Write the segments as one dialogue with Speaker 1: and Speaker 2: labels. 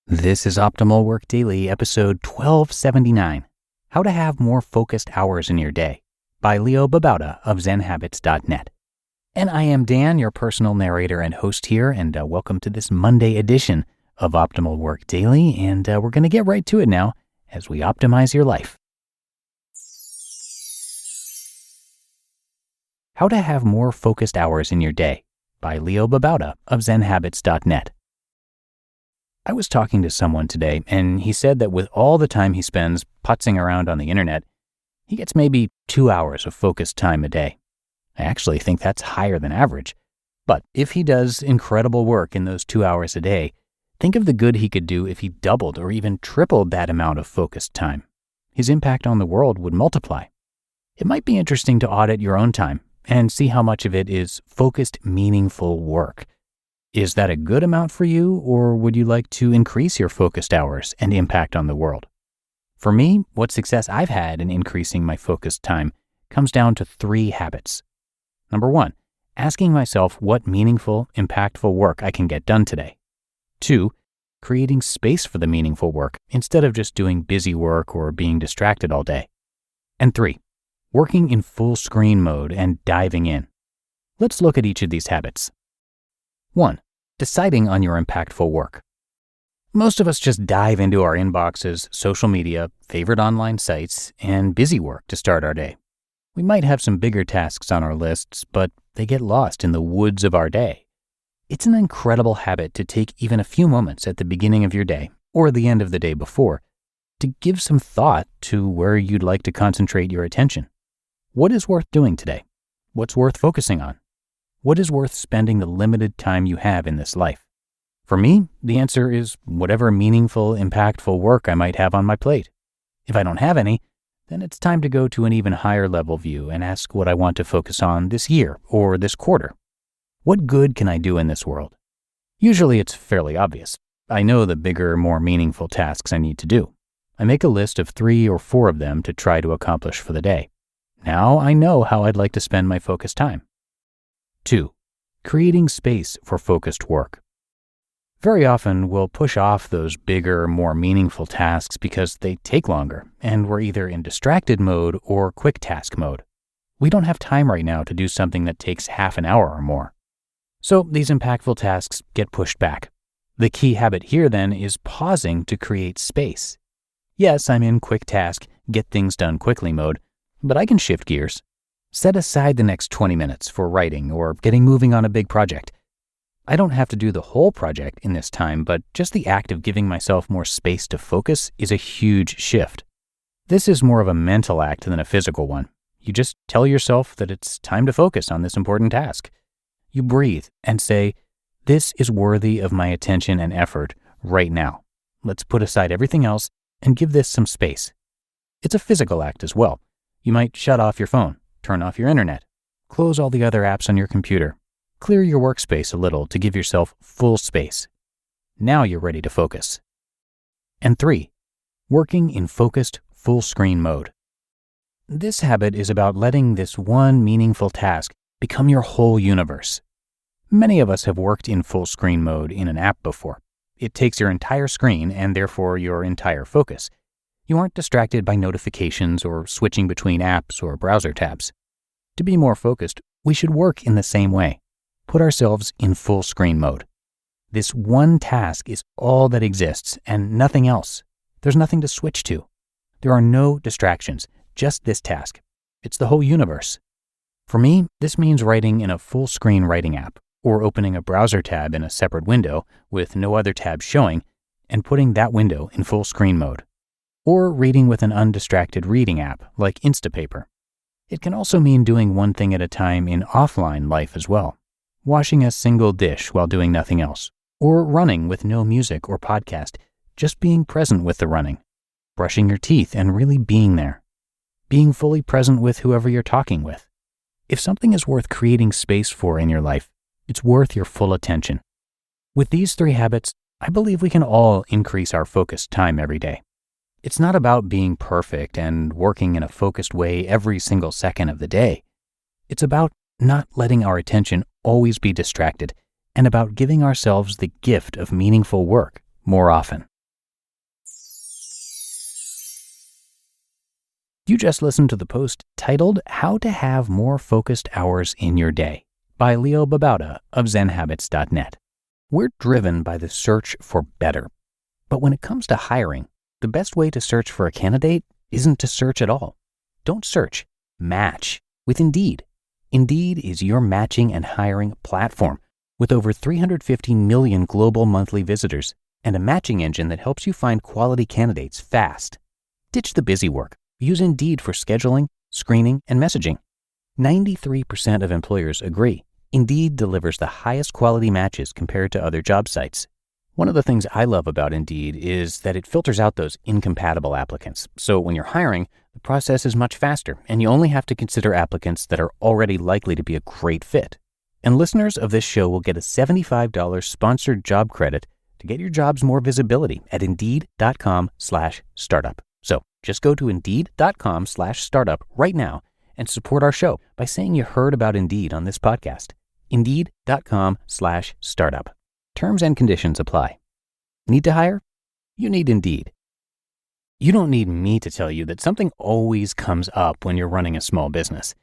Speaker 1: This is Optimal Work Daily, episode 1279, How to Have More Focused Hours in Your Day, by Leo Babauta of ZenHabits.net. And I am Dan, your personal narrator and host here, and welcome to this Monday edition of Optimal Work Daily, and we're going to get right to it now as we optimize your life. How to Have More Focused Hours in Your Day, by Leo Babauta of ZenHabits.net. I was talking to someone today, and he said that with all the time he spends putzing around on the internet, he gets maybe 2 hours of focused time a day. I actually think that's higher than average. But if he does incredible work in those 2 hours a day, think of the good he could do if he doubled or even tripled that amount of focused time. His impact on the world would multiply. It might be interesting to audit your own time and see how much of it is focused, meaningful work. Is that a good amount for you, or would you like to increase your focused hours and impact on the world? For me, what success I've had in increasing my focused time comes down to 3 habits. Number 1, asking myself what meaningful, impactful work I can get done today. 2, creating space for the meaningful work instead of just doing busy work or being distracted all day. And 3, working in full screen mode and diving in. Let's look at each of these habits. 1, deciding on your impactful work. Most of us just dive into our inboxes, social media, favorite online sites, and busy work to start our day. We might have some bigger tasks on our lists, but they get lost in the woods of our day. It's an incredible habit to take even a few moments at the beginning of your day, or the end of the day before, to give some thought to where you'd like to concentrate your attention. What is worth doing today? What's worth focusing on? What is worth spending the limited time you have in this life? For me, the answer is whatever meaningful, impactful work I might have on my plate. If I don't have any, then it's time to go to an even higher level view and ask what I want to focus on this year or this quarter. What good can I do in this world? Usually it's fairly obvious. I know the bigger, more meaningful tasks I need to do. I make a list of 3 or 4 of them to try to accomplish for the day. Now I know how I'd like to spend my focused time. 2, creating space for focused work. Very often, we'll push off those bigger, more meaningful tasks because they take longer, and we're either in distracted mode or quick task mode. We don't have time right now to do something that takes half an hour or more. So these impactful tasks get pushed back. The key habit here then is pausing to create space. Yes, I'm in quick task, get things done quickly mode, but I can shift gears. Set aside the next 20 minutes for writing or getting moving on a big project. I don't have to do the whole project in this time, but just the act of giving myself more space to focus is a huge shift. This is more of a mental act than a physical one. You just tell yourself that it's time to focus on this important task. You breathe and say, "This is worthy of my attention and effort right now. Let's put aside everything else and give this some space." It's a physical act as well. You might shut off your phone. Turn off your internet, close all the other apps on your computer, clear your workspace a little to give yourself full space. Now you're ready to focus. And 3, working in focused full screen mode. This habit is about letting this one meaningful task become your whole universe. Many of us have worked in full screen mode in an app before. It takes your entire screen and therefore your entire focus. You aren't distracted by notifications or switching between apps or browser tabs. To be more focused, we should work in the same way. Put ourselves in full screen mode. This one task is all that exists and nothing else. There's nothing to switch to. There are no distractions, just this task. It's the whole universe. For me, this means writing in a full screen writing app or opening a browser tab in a separate window with no other tabs showing and putting that window in full screen mode. Or reading with an undistracted reading app like Instapaper. It can also mean doing one thing at a time in offline life as well. Washing a single dish while doing nothing else. Or running with no music or podcast, just being present with the running. Brushing your teeth and really being there. Being fully present with whoever you're talking with. If something is worth creating space for in your life, it's worth your full attention. With these 3 habits, I believe we can all increase our focused time every day. It's not about being perfect and working in a focused way every single second of the day. It's about not letting our attention always be distracted and about giving ourselves the gift of meaningful work more often. You just listened to the post titled How to Have More Focused Hours in Your Day by Leo Babauta of zenhabits.net. We're driven by the search for better. But when it comes to hiring, the best way to search for a candidate isn't to search at all. Don't search, match with Indeed. Indeed is your matching and hiring platform with over 350 million global monthly visitors and a matching engine that helps you find quality candidates fast. Ditch the busy work. Use Indeed for scheduling, screening, and messaging. 93% of employers agree Indeed delivers the highest quality matches compared to other job sites. One of the things I love about Indeed is that it filters out those incompatible applicants. So when you're hiring, the process is much faster, and you only have to consider applicants that are already likely to be a great fit. And listeners of this show will get a $75 sponsored job credit to get your jobs more visibility at Indeed.com/startup. So just go to Indeed.com/startup right now and support our show by saying you heard about Indeed on this podcast. Indeed.com/startup. Terms and conditions apply. Need to hire? You need Indeed. You don't need me to tell you that something always comes up when you're running a small business.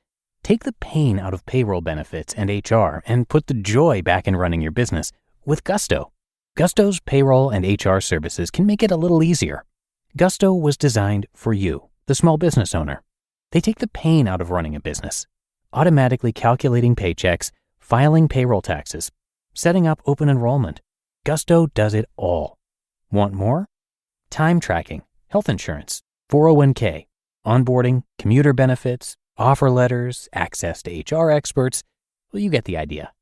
Speaker 1: Take the pain out of payroll benefits and HR and put the joy back in running your business with Gusto. Gusto's payroll and HR services can make it a little easier. Gusto was designed for you, the small business owner. They take the pain out of running a business, automatically calculating paychecks, filing payroll taxes, setting up open enrollment. Gusto does it all. Want more? Time tracking, health insurance, 401k, onboarding, commuter benefits, offer letters, access to HR experts. Well, you get the idea.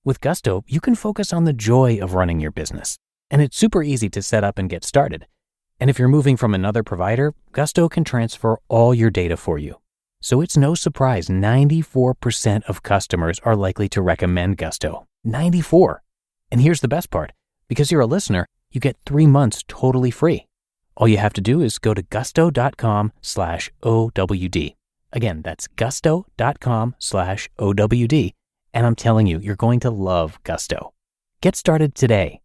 Speaker 1: With Gusto, you can focus on the joy of running your business, and it's super easy to set up and get started. And if you're moving from another provider, Gusto can transfer all your data for you. So it's no surprise 94% of customers are likely to recommend Gusto. 94. And here's the best part. Because you're a listener, you get 3 months totally free. All you have to do is go to gusto.com/OWD. Again, that's gusto.com/OWD. And I'm telling you, you're going to love Gusto. Get started today.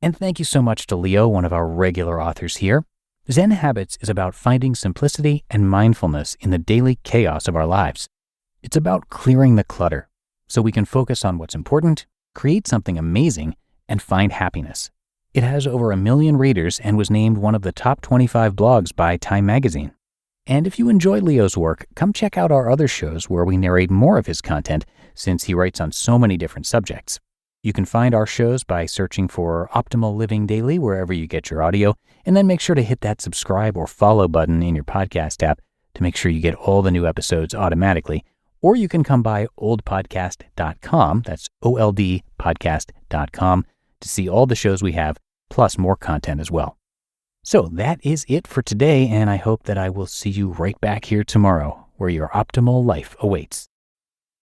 Speaker 1: And thank you so much to Leo, one of our regular authors here. Zen Habits is about finding simplicity and mindfulness in the daily chaos of our lives. It's about clearing the clutter so we can focus on what's important, create something amazing, and find happiness. It has over 1 million readers and was named one of the top 25 blogs by Time magazine. And if you enjoy Leo's work, come check out our other shows where we narrate more of his content since he writes on so many different subjects. You can find our shows by searching for Optimal Living Daily wherever you get your audio, and then make sure to hit that subscribe or follow button in your podcast app to make sure you get all the new episodes automatically. Or you can come by oldpodcast.com, that's oldpodcast.com, to see all the shows we have, plus more content as well. So that is it for today, and I hope that I will see you right back here tomorrow, where your optimal life awaits.